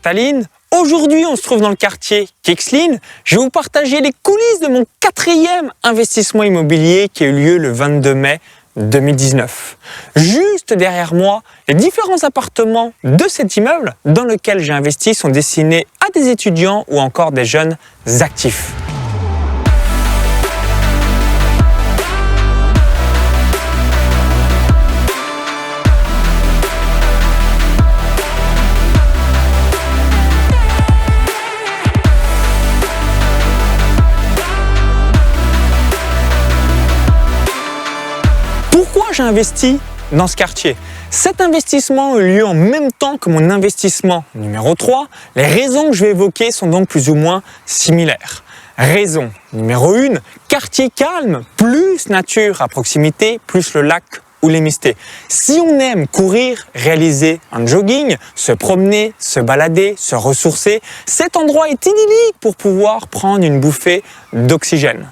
Tallinn. Aujourd'hui, on se trouve dans le quartier Kexlin. Je vais vous partager les coulisses de mon 4e investissement immobilier qui a eu lieu le 22 mai 2019. Juste derrière moi, les différents appartements de cet immeuble dans lequel j'ai investi sont destinés à des étudiants ou encore des jeunes actifs. Pourquoi j'ai investi dans ce quartier? Cet investissement a eu lieu en même temps que mon investissement numéro 3. Les raisons que je vais évoquer sont donc plus ou moins similaires. Raison numéro 1, quartier calme, plus nature à proximité, plus le lac ou les mystères. Si on aime courir, réaliser un jogging, se promener, se balader, se ressourcer, cet endroit est idyllique pour pouvoir prendre une bouffée d'oxygène.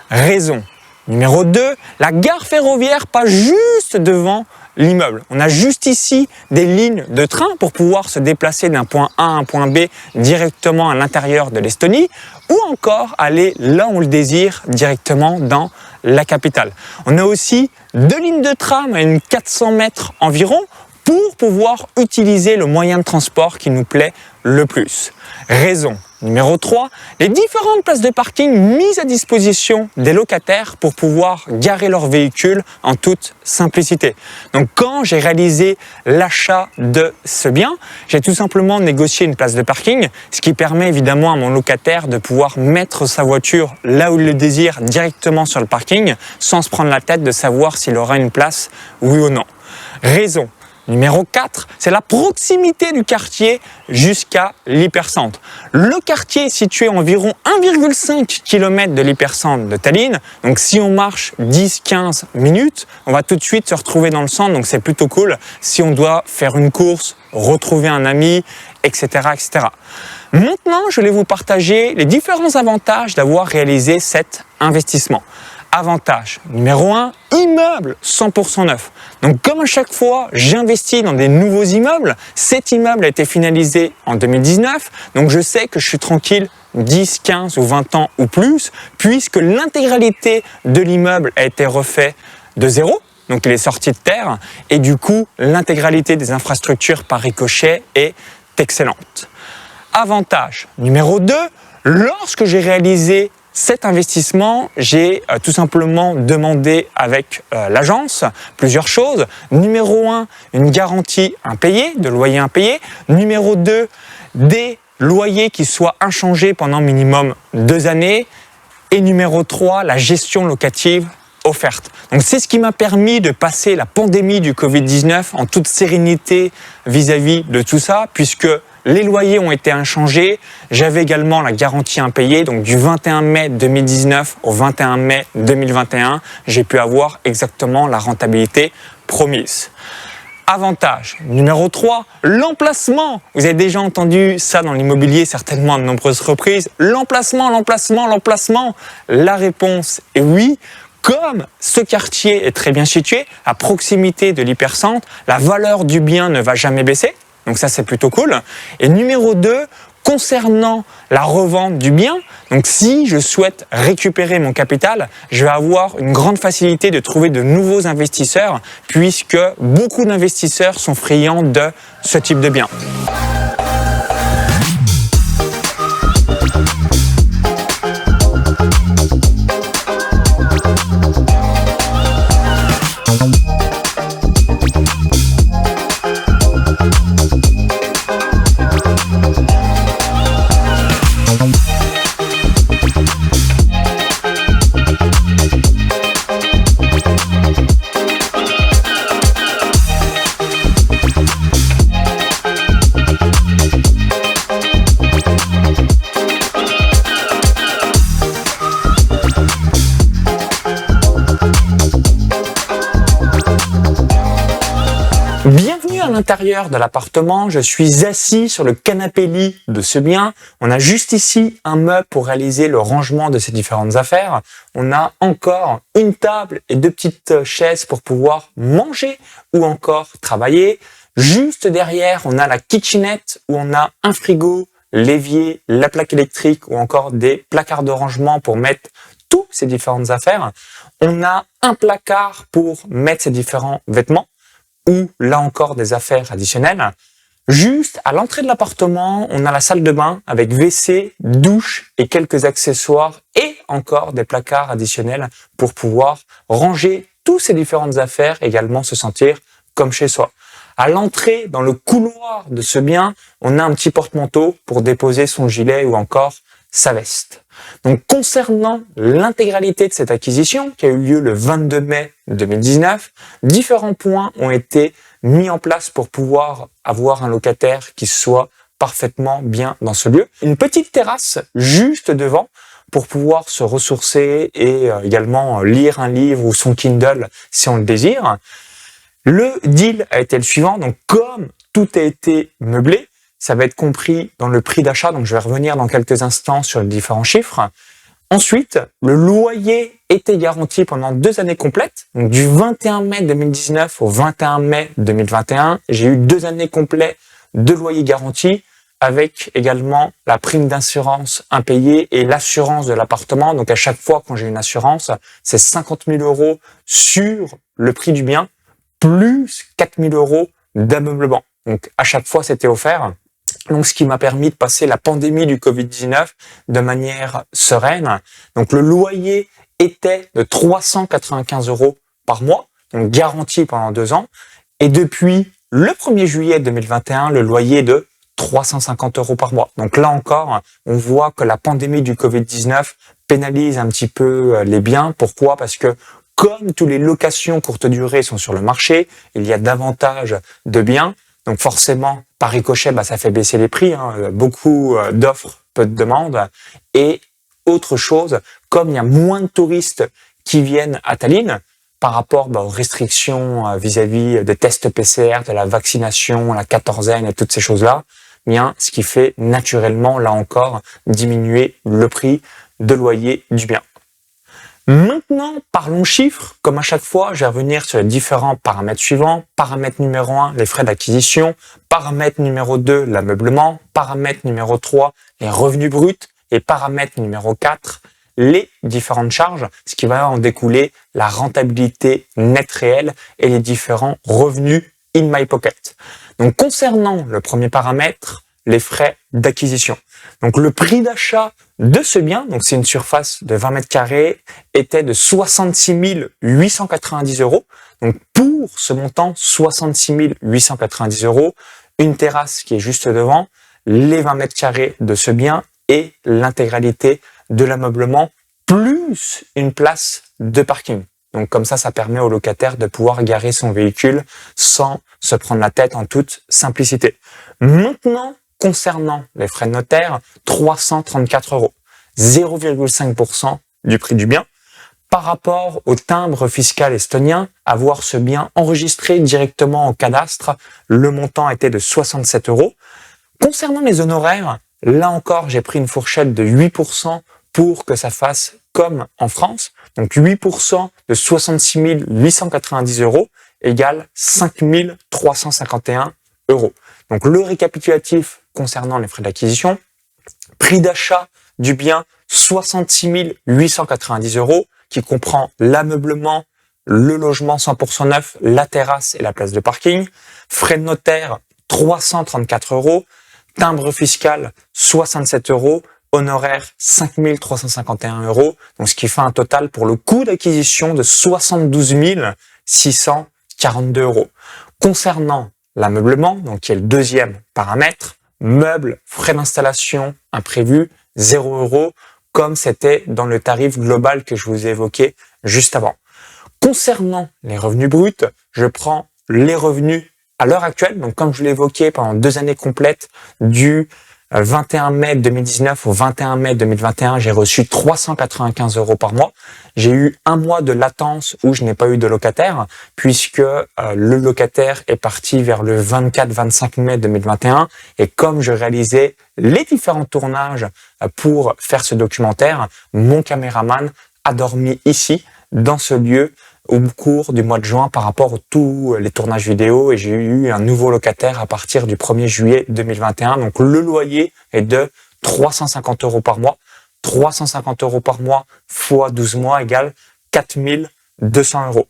Raison numéro 2, la gare ferroviaire passe juste devant l'immeuble. On a juste ici des lignes de train pour pouvoir se déplacer d'un point A à un point B directement à l'intérieur de l'Estonie ou encore aller là où on le désire directement dans la capitale. On a aussi 2 lignes de tram à une 400 mètres environ pour pouvoir utiliser le moyen de transport qui nous plaît le plus. Raison numéro 3, les différentes places de parking mises à disposition des locataires pour pouvoir garer leurs véhicules en toute simplicité. Donc quand j'ai réalisé l'achat de ce bien, j'ai tout simplement négocié une place de parking, ce qui permet évidemment à mon locataire de pouvoir mettre sa voiture là où il le désire directement sur le parking sans se prendre la tête de savoir s'il aura une place, oui ou non. Raison numéro 4, c'est la proximité du quartier jusqu'à l'hypercentre. Le quartier est situé à environ 1,5 km de l'hypercentre de Tallinn. Donc si on marche 10-15 minutes, on va tout de suite se retrouver dans le centre. Donc c'est plutôt cool si on doit faire une course, retrouver un ami, etc., etc. Maintenant, je vais vous partager les différents avantages d'avoir réalisé cet investissement. Avantage numéro 1, immeuble 100% neuf. Donc comme à chaque fois, j'investis dans des nouveaux immeubles. Cet immeuble a été finalisé en 2019, donc je sais que je suis tranquille 10, 15 ou 20 ans ou plus, puisque l'intégralité de l'immeuble a été refait de zéro. Donc il est sorti de terre et du coup, l'intégralité des infrastructures par ricochet est excellente. Avantage numéro 2, lorsque j'ai réalisé cet investissement, j'ai tout simplement demandé avec l'agence plusieurs choses. Numéro 1, une garantie impayée, de loyer impayé. Numéro 2, des loyers qui soient inchangés pendant minimum 2 années. Et numéro 3, la gestion locative offerte. Donc c'est ce qui m'a permis de passer la pandémie du Covid-19 en toute sérénité vis-à-vis de tout ça, puisque les loyers ont été inchangés. J'avais également la garantie impayée, donc du 21 mai 2019 au 21 mai 2021, j'ai pu avoir exactement la rentabilité promise. Avantage numéro 3, l'emplacement. Vous avez déjà entendu ça dans l'immobilier certainement à de nombreuses reprises. L'emplacement. La réponse est oui. Comme ce quartier est très bien situé, à proximité de l'hypercentre, la valeur du bien ne va jamais baisser. Donc ça, c'est plutôt cool. Et numéro 2, concernant la revente du bien, donc si je souhaite récupérer mon capital, je vais avoir une grande facilité de trouver de nouveaux investisseurs puisque beaucoup d'investisseurs sont friands de ce type de bien. Bienvenue à l'intérieur de l'appartement, je suis assis sur le canapé-lit de ce bien. On a juste ici un meuble pour réaliser le rangement de ces différentes affaires. On a encore une table et 2 petites chaises pour pouvoir manger ou encore travailler. Juste derrière, on a la kitchenette où on a un frigo, l'évier, la plaque électrique ou encore des placards de rangement pour mettre toutes ces différentes affaires. On a un placard pour mettre ces différents vêtements ou là encore des affaires additionnelles. Juste à l'entrée de l'appartement, on a la salle de bain avec WC, douche et quelques accessoires et encore des placards additionnels pour pouvoir ranger toutes ces différentes affaires, également se sentir comme chez soi. À l'entrée, dans le couloir de ce bien, on a un petit porte-manteau pour déposer son gilet ou encore sa veste. Donc, concernant l'intégralité de cette acquisition qui a eu lieu le 22 mai 2019, différents points ont été mis en place pour pouvoir avoir un locataire qui soit parfaitement bien dans ce lieu. Une petite terrasse juste devant pour pouvoir se ressourcer et également lire un livre ou son Kindle si on le désire. Le deal a été le suivant, donc comme tout a été meublé, ça va être compris dans le prix d'achat, donc je vais revenir dans quelques instants sur les différents chiffres. Ensuite, le loyer était garanti pendant 2 années complètes, donc du 21 mai 2019 au 21 mai 2021. J'ai eu 2 années complètes de loyer garanti avec également la prime d'assurance impayée et l'assurance de l'appartement. Donc à chaque fois quand j'ai une assurance, c'est 50 000 € sur le prix du bien, plus 4 000 € d'ameublement. Donc à chaque fois c'était offert. Donc, ce qui m'a permis de passer la pandémie du Covid-19 de manière sereine. Donc, le loyer était de 395 € par mois, donc garanti pendant 2 ans. Et depuis le 1er juillet 2021, le loyer est de 350 € par mois. Donc là encore, on voit que la pandémie du Covid-19 pénalise un petit peu les biens. Pourquoi? Parce que comme toutes les locations courte durée sont sur le marché, il y a davantage de biens. Donc forcément, par ricochet, ça fait baisser les prix. Beaucoup d'offres, peu de demandes. Et autre chose, comme il y a moins de touristes qui viennent à Tallinn, par rapport aux restrictions vis-à-vis des tests PCR, de la vaccination, la quatorzaine et toutes ces choses-là, ce qui fait naturellement, là encore, diminuer le prix de loyer du bien. Maintenant, parlons chiffres. Comme à chaque fois, je vais revenir sur les différents paramètres suivants. Paramètre numéro 1, les frais d'acquisition. Paramètre numéro 2, l'ameublement. Paramètre numéro 3, les revenus bruts. Et paramètre numéro 4, les différentes charges, ce qui va en découler la rentabilité nette réelle et les différents revenus in my pocket. Donc, concernant le premier paramètre, les frais d'acquisition. Donc, le prix d'achat de ce bien, donc c'est une surface de 20 mètres carrés, était de 66 890 €. Donc, pour ce montant, 66 890 €, une terrasse qui est juste devant, les 20 mètres carrés de ce bien et l'intégralité de l'ameublement, plus une place de parking. Donc, comme ça permet au locataire de pouvoir garer son véhicule sans se prendre la tête en toute simplicité. Maintenant, concernant les frais de notaire, 334 €, 0,5% du prix du bien. Par rapport au timbre fiscal estonien, avoir ce bien enregistré directement au cadastre, le montant était de 67 €. Concernant les honoraires, là encore, j'ai pris une fourchette de 8% pour que ça fasse comme en France. Donc 8% de 66 890 € égale 5 351 €. Donc le récapitulatif concernant les frais d'acquisition, prix d'achat du bien 66 890 € qui comprend l'ameublement, le logement 100% neuf, la terrasse et la place de parking, frais de notaire 334 €, timbre fiscal 67 €, honoraire 5 351 €, donc ce qui fait un total pour le coût d'acquisition de 72 642 €. Concernant l'ameublement, donc qui est le deuxième paramètre, meubles, frais d'installation imprévus, 0 €, comme c'était dans le tarif global que je vous ai évoqué juste avant. Concernant les revenus bruts, je prends les revenus à l'heure actuelle, donc comme je l'ai évoqué pendant 2 années complètes, du 21 mai 2019 au 21 mai 2021, j'ai reçu 395 € par mois. J'ai eu 1 mois de latence où je n'ai pas eu de locataire, puisque le locataire est parti vers le 24-25 mai 2021. Et comme je réalisais les différents tournages pour faire ce documentaire, mon caméraman a dormi ici, dans ce lieu au cours du mois de juin par rapport à tous les tournages vidéo et j'ai eu un nouveau locataire à partir du 1er juillet 2021. Donc le loyer est de 350 € par mois. 350 € par mois fois 12 mois égale 4200 €.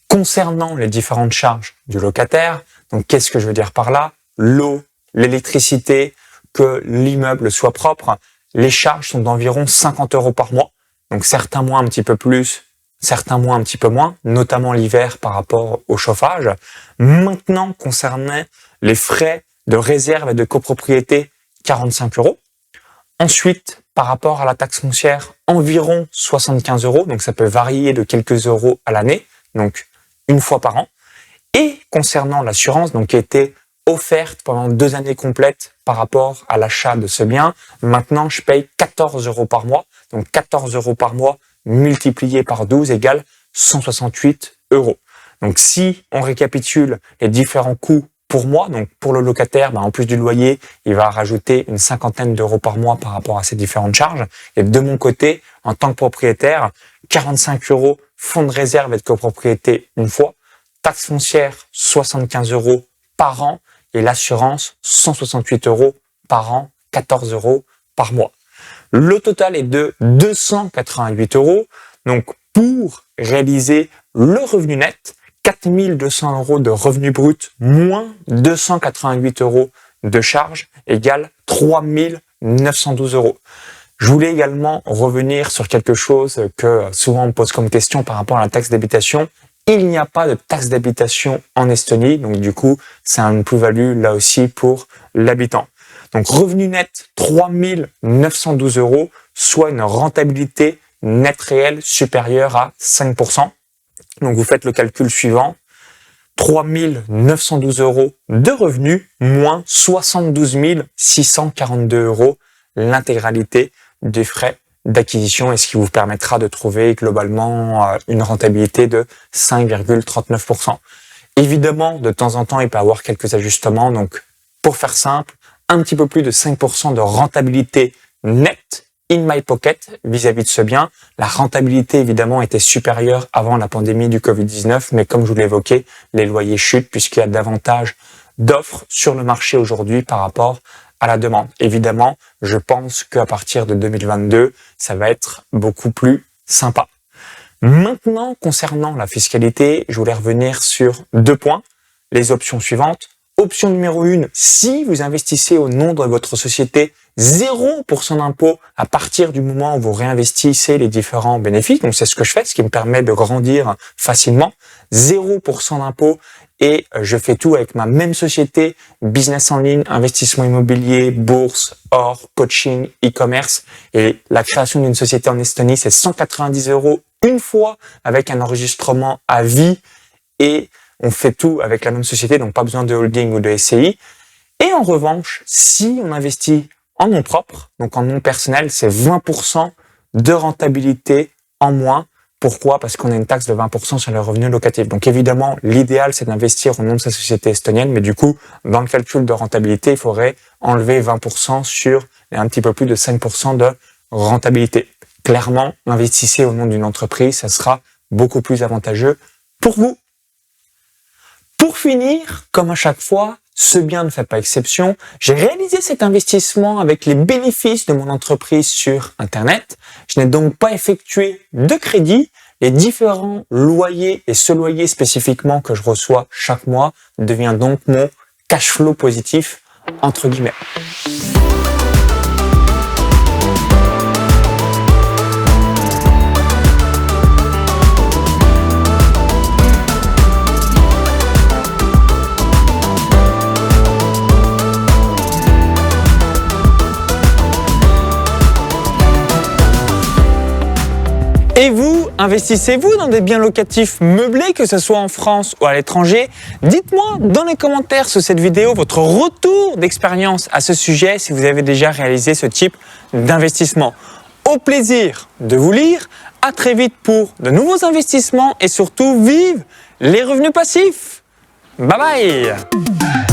Concernant les différentes charges du locataire, donc qu'est-ce que je veux dire par là? L'eau, l'électricité, que l'immeuble soit propre, les charges sont d'environ 50 € par mois. Donc certains mois un petit peu plus, certains mois un petit peu moins, notamment l'hiver par rapport au chauffage. Maintenant, concernant les frais de réserve et de copropriété, 45 €. Ensuite, par rapport à la taxe foncière, environ 75 €. Donc ça peut varier de quelques euros à l'année, donc une fois par an. Et concernant l'assurance, donc qui a été offerte pendant 2 années complètes par rapport à l'achat de ce bien, maintenant je paye 14 € par mois. Donc 14 € par mois multiplié par 12 égale 168 €. Donc si on récapitule les différents coûts pour moi, donc pour le locataire, en plus du loyer, il va rajouter une cinquantaine d'euros par mois par rapport à ces différentes charges. Et de mon côté, en tant que propriétaire, 45 € fonds de réserve et de copropriété une fois, taxe foncière 75 € par an et l'assurance 168 € par an, 14 € par mois. Le total est de 288 €. Donc pour réaliser le revenu net, 4200 € de revenu brut moins 288 € de charges égale 3912 €. Je voulais également revenir sur quelque chose que souvent on me pose comme question par rapport à la taxe d'habitation. Il n'y a pas de taxe d'habitation en Estonie, donc du coup, c'est une plus-value là aussi pour l'habitant. Donc revenu net 3912 €, soit une rentabilité nette réelle supérieure à 5%. Donc vous faites le calcul suivant, 3912 € de revenus moins 72 642 €, l'intégralité des frais d'acquisition et ce qui vous permettra de trouver globalement une rentabilité de 5,39%. Évidemment, de temps en temps, il peut y avoir quelques ajustements. Donc, pour faire simple, un petit peu plus de 5% de rentabilité nette in my pocket vis-à-vis de ce bien. La rentabilité, évidemment, était supérieure avant la pandémie du Covid-19, mais comme je vous l'ai évoqué, les loyers chutent puisqu'il y a davantage d'offres sur le marché aujourd'hui par rapport à la demande. Évidemment, je pense qu'à partir de 2022, ça va être beaucoup plus sympa. Maintenant, concernant la fiscalité, je voulais revenir sur 2 points. Les options suivantes. Option numéro 1, si vous investissez au nom de votre société, 0% d'impôt à partir du moment où vous réinvestissez les différents bénéfices. Donc, c'est ce que je fais, ce qui me permet de grandir facilement. 0% d'impôt et je fais tout avec ma même société, business en ligne, investissement immobilier, bourse, or, coaching, e-commerce. Et la création d'une société en Estonie, c'est 190 € une fois avec un enregistrement à vie et on fait tout avec la même société, donc pas besoin de holding ou de SCI. Et en revanche, si on investit en nom propre, donc en nom personnel, c'est 20% de rentabilité en moins. Pourquoi? Parce qu'on a une taxe de 20% sur les revenus locatifs. Donc évidemment, l'idéal, c'est d'investir au nom de sa société estonienne, mais du coup, dans le calcul de rentabilité, il faudrait enlever 20% sur un petit peu plus de 5% de rentabilité. Clairement, investissez au nom d'une entreprise, ça sera beaucoup plus avantageux pour vous. Pour finir, comme à chaque fois, ce bien ne fait pas exception. J'ai réalisé cet investissement avec les bénéfices de mon entreprise sur Internet. Je n'ai donc pas effectué de crédit. Les différents loyers et ce loyer spécifiquement que je reçois chaque mois devient donc mon cash flow positif, entre guillemets. Et vous, investissez-vous dans des biens locatifs meublés, que ce soit en France ou à l'étranger? Dites-moi dans les commentaires sous cette vidéo votre retour d'expérience à ce sujet, si vous avez déjà réalisé ce type d'investissement. Au plaisir de vous lire, à très vite pour de nouveaux investissements et surtout vive les revenus passifs. Bye bye!